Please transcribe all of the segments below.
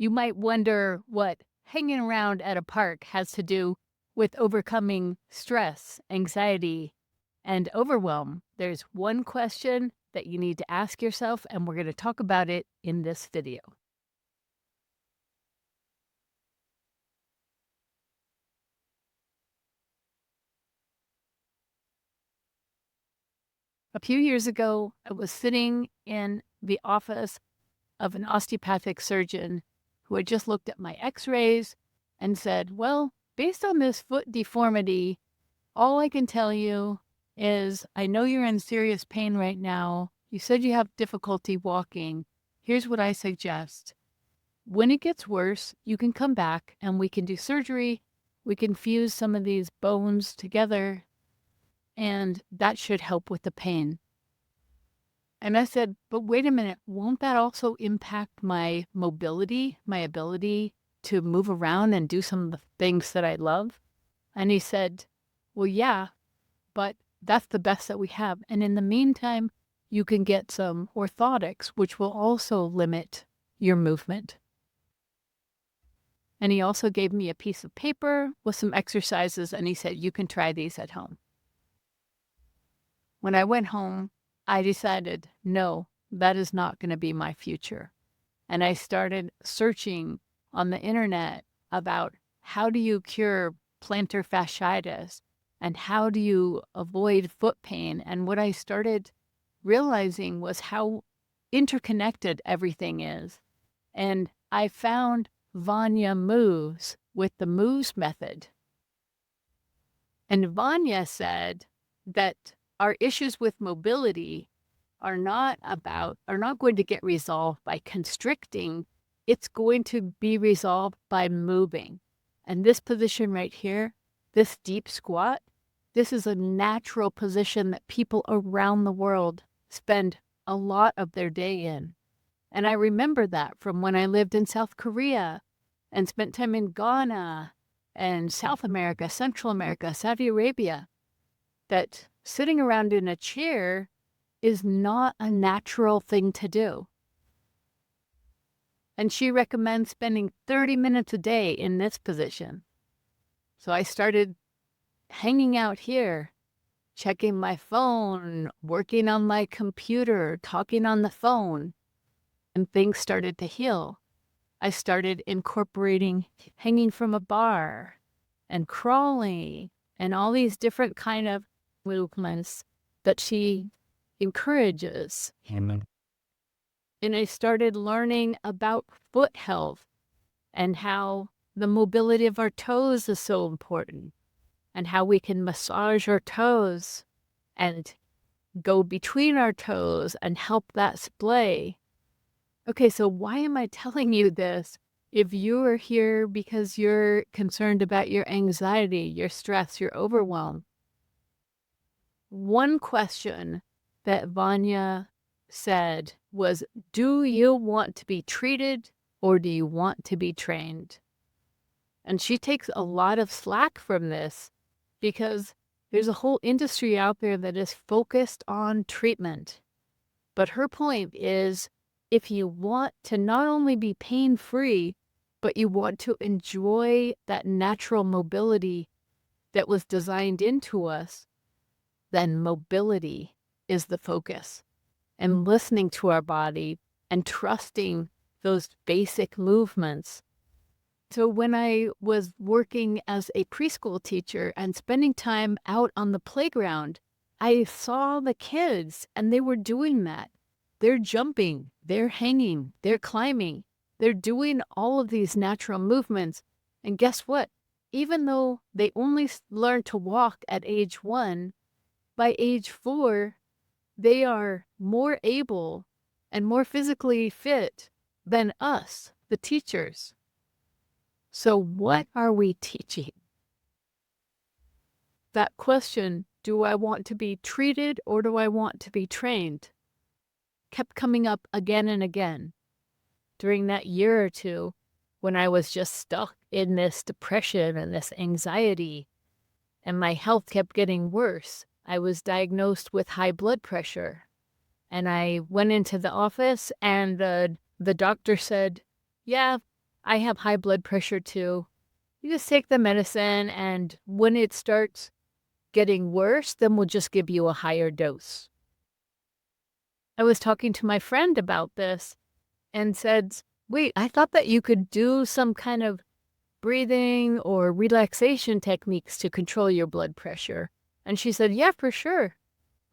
You might wonder what hanging around at a park has to do with overcoming stress, anxiety, and overwhelm. There's one question that you need to ask yourself, and we're going to talk about it in this video. A few years ago, I was sitting in the office of an osteopathic surgeon who had just looked at my x rays and said, "Well, based on this foot deformity, all I can tell you is I know you're in serious pain right now. You said you have difficulty walking. Here's what I suggest. When it gets worse, you can come back and we can do surgery. We can fuse some of these bones together, and that should help with the pain." And I said, "But wait a minute, won't that also impact my mobility, my ability to move around and do some of the things that I love?" And he said, "Well, yeah, but that's the best that we have. And in the meantime, you can get some orthotics, which will also limit your movement." And he also gave me a piece of paper with some exercises, and he said, "You can try these at home." When I went home, I decided, no, that is not going to be my future. And I started searching on the internet about how do you cure plantar fasciitis and how do you avoid foot pain. And what I started realizing was how interconnected everything is. And I found Vanya moves with the moves method. And Vanya said that our issues with mobility are not going to get resolved by constricting. It's going to be resolved by moving. And this position right here, this deep squat, this is a natural position that people around the world spend a lot of their day in. And I remember that from when I lived in South Korea and spent time in Ghana and South America, Central America, Saudi Arabia, that sitting around in a chair is not a natural thing to do. And she recommends spending 30 minutes a day in this position. So I started hanging out here, checking my phone, working on my computer, talking on the phone, and things started to heal. I started incorporating hanging from a bar and crawling and all these different kind of movements that she encourages. Amen. And I started learning about foot health and how the mobility of our toes is so important and how we can massage our toes and go between our toes and help that splay. Okay, so why am I telling you this? If you are here because you're concerned about your anxiety, your stress, your overwhelm, one question that Vanya said was, do you want to be treated or do you want to be trained? And she takes a lot of slack from this because there's a whole industry out there that is focused on treatment. But her point is, if you want to not only be pain-free, but you want to enjoy that natural mobility that was designed into us, then mobility is the focus. And listening to our body and trusting those basic movements. So when I was working as a preschool teacher and spending time out on the playground, I saw the kids and they were doing that. They're jumping, they're hanging, they're climbing, they're doing all of these natural movements. And guess what? Even though they only learned to walk at age 1, by age 4, they are more able and more physically fit than us, the teachers. So what are we teaching? That question, do I want to be treated or do I want to be trained, kept coming up again and again. During that year or two, when I was just stuck in this depression and this anxiety, and my health kept getting worse, I was diagnosed with high blood pressure. And I went into the office and the doctor said, yeah, I have high blood pressure too. You just take the medicine, and when it starts getting worse, then we'll just give you a higher dose. I was talking to my friend about this and said, wait, I thought that you could do some kind of breathing or relaxation techniques to control your blood pressure. And she said, yeah, for sure.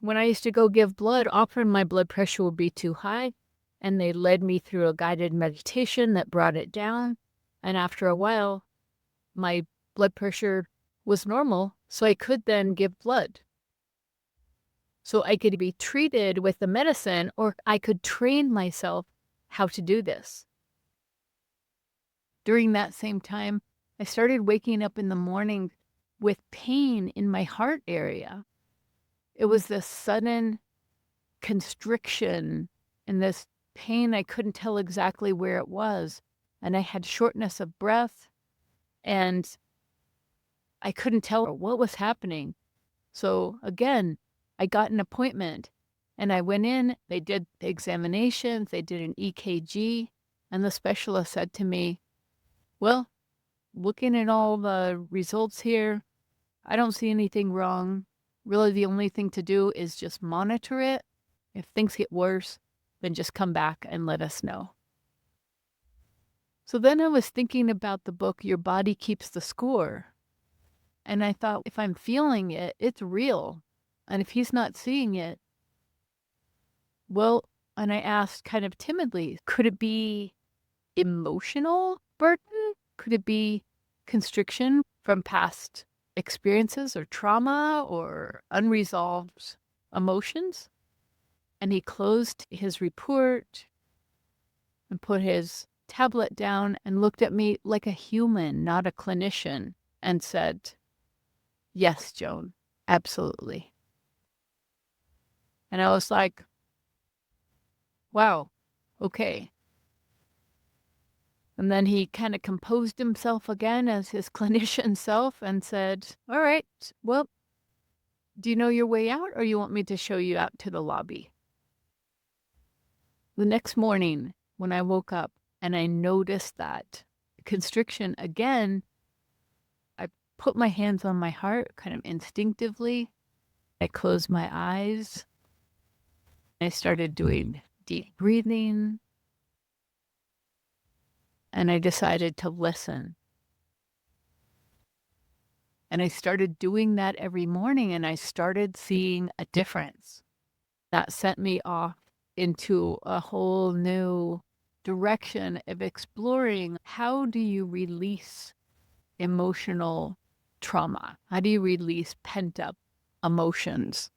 When I used to go give blood, often my blood pressure would be too high, and they led me through a guided meditation that brought it down. And after a while, my blood pressure was normal, so I could then give blood. So I could be treated with the medicine, or I could train myself how to do this. During that same time, I started waking up in the morning with pain in my heart area. It was this sudden constriction and this pain. I couldn't tell exactly where it was. And I had shortness of breath, and I couldn't tell what was happening. So again, I got an appointment and I went in. They did the examinations, they did an EKG, and the specialist said to me, well, looking at all the results here, I don't see anything wrong. Really, the only thing to do is just monitor it. If things get worse, then just come back and let us know. So then I was thinking about the book, Your Body Keeps the Score. And I thought, if I'm feeling it, it's real. And if he's not seeing it, well, and I asked kind of timidly, could it be emotional burden? Could it be constriction from past experiences or trauma or unresolved emotions? And he closed his report and put his tablet down and looked at me like a human, not a clinician, and said, yes, Joan, absolutely. And I was like, wow, okay. And then he kind of composed himself again as his clinician self and said, all right, well, do you know your way out, or you want me to show you out to the lobby? The next morning when I woke up and I noticed that constriction again, I put my hands on my heart kind of instinctively. I closed my eyes. I started doing deep breathing. And I decided to listen. And I started doing that every morning, and I started seeing a difference. That sent me off into a whole new direction of exploring, how do you release emotional trauma? How do you release pent-up emotions?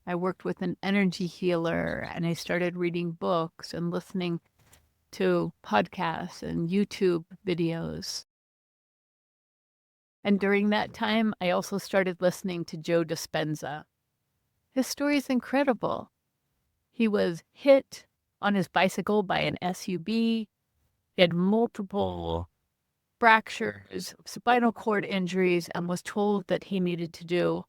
I worked with an energy healer, and I started reading books and listening to podcasts and YouTube videos. And during that time, I also started listening to Joe Dispenza. His story is incredible. He was hit on his bicycle by an SUV. He had multiple fractures, spinal cord injuries, and was told that he needed to do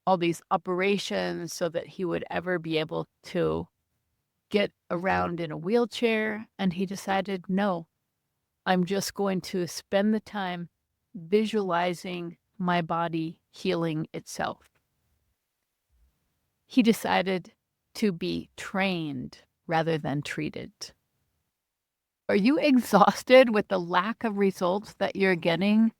all these operations so that he would ever be able to get around in a wheelchair. And he decided, no, I'm just going to spend the time visualizing my body healing itself. He decided to be trained rather than treated. Are you exhausted with the lack of results that you're getting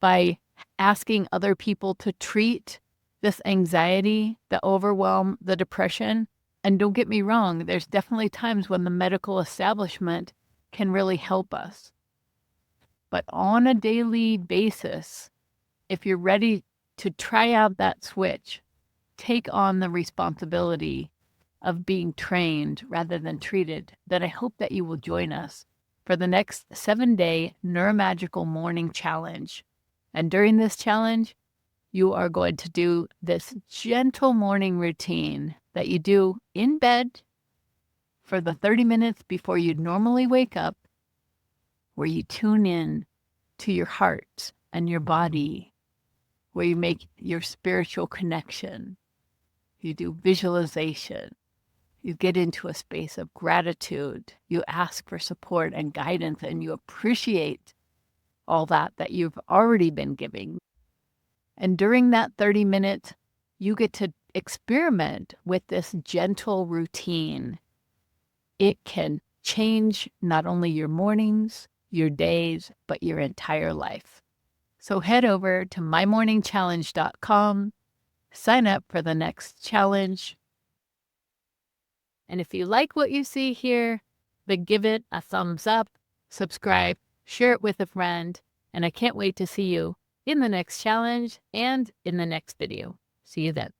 by asking other people to treat this anxiety, the overwhelm, the depression? And don't get me wrong, there's definitely times when the medical establishment can really help us. But on a daily basis, if you're ready to try out that switch, take on the responsibility of being trained rather than treated, then I hope that you will join us for the next 7-day Neuromagical Morning Challenge. And during this challenge, you are going to do this gentle morning routine that you do in bed for the 30 minutes before you normally wake up, where you tune in to your heart and your body, where you make your spiritual connection. You do visualization. You get into a space of gratitude. You ask for support and guidance, and you appreciate all that you've already been giving. And during that 30 minutes, you get to experiment with this gentle routine. It can change not only your mornings, your days, but your entire life. So head over to mymorningchallenge.com, sign up for the next challenge. And if you like what you see here, then give it a thumbs up, subscribe, share it with a friend, and I can't wait to see you in the next challenge and in the next video. See you then.